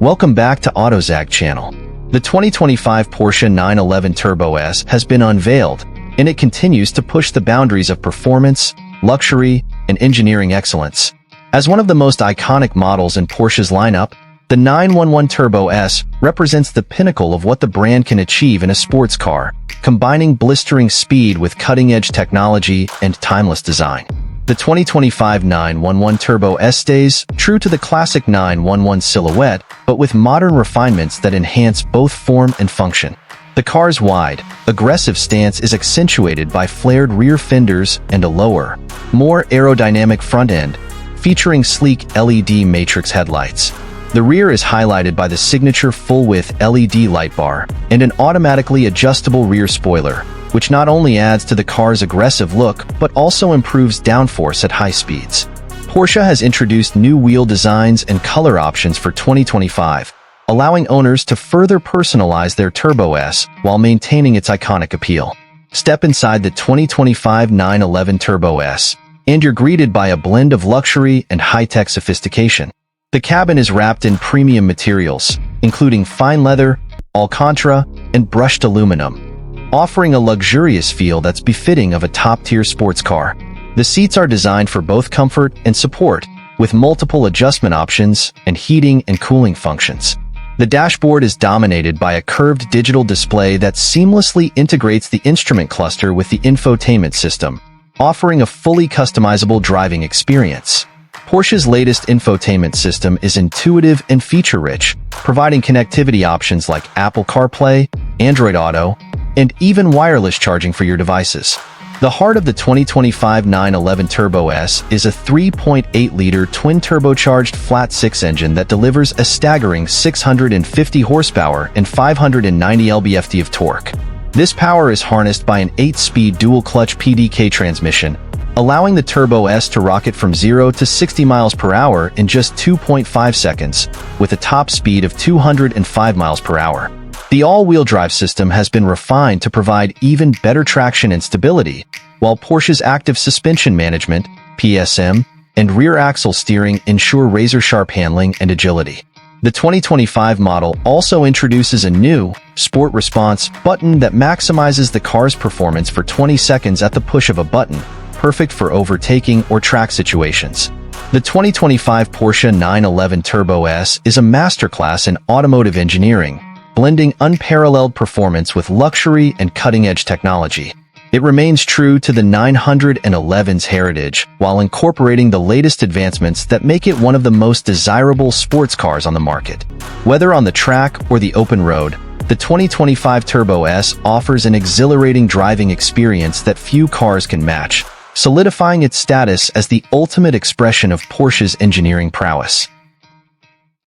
Welcome back to Autozag channel. The 2025 Porsche 911 Turbo S has been unveiled, and it continues to push the boundaries of performance, luxury, and engineering excellence. As one of the most iconic models in Porsche's lineup, the 911 Turbo S represents the pinnacle of what the brand can achieve in a sports car, combining blistering speed with cutting-edge technology and timeless design. The 2025 911 Turbo S stays true to the classic 911 silhouette, but with modern refinements that enhance both form and function. The car's wide, aggressive stance is accentuated by flared rear fenders and a lower, more aerodynamic front end, featuring sleek LED matrix headlights. The rear is highlighted by the signature full-width LED light bar and an automatically adjustable rear spoiler, which not only adds to the car's aggressive look but also improves downforce at high speeds. Porsche has introduced new wheel designs and color options for 2025, allowing owners to further personalize their Turbo S while maintaining its iconic appeal. Step inside the 2025 911 Turbo S, and you're greeted by a blend of luxury and high-tech sophistication. The cabin is wrapped in premium materials, including fine leather, Alcantara, and brushed aluminum, offering a luxurious feel that's befitting of a top-tier sports car. The seats are designed for both comfort and support, with multiple adjustment options and heating and cooling functions. The dashboard is dominated by a curved digital display that seamlessly integrates the instrument cluster with the infotainment system, offering a fully customizable driving experience. Porsche's latest infotainment system is intuitive and feature-rich, providing connectivity options like Apple CarPlay, Android Auto, and even wireless charging for your devices. The heart of the 2025 911 Turbo S is a 3.8-liter twin-turbocharged flat-six engine that delivers a staggering 650 horsepower and 590 lb-ft of torque. This power is harnessed by an 8-speed dual-clutch PDK transmission, allowing the Turbo S to rocket from 0 to 60 miles per hour in just 2.5 seconds, with a top speed of 205 miles per hour. The all-wheel drive system has been refined to provide even better traction and stability, while Porsche's active suspension management, PSM, and rear axle steering ensure razor-sharp handling and agility. The 2025 model also introduces a new Sport Response button that maximizes the car's performance for 20 seconds at the push of a button, perfect for overtaking or track situations. The 2025 Porsche 911 Turbo S is a masterclass in automotive engineering, blending unparalleled performance with luxury and cutting-edge technology. It remains true to the 911's heritage while incorporating the latest advancements that make it one of the most desirable sports cars on the market. Whether on the track or the open road, the 2025 Turbo S offers an exhilarating driving experience that few cars can match, solidifying its status as the ultimate expression of Porsche's engineering prowess.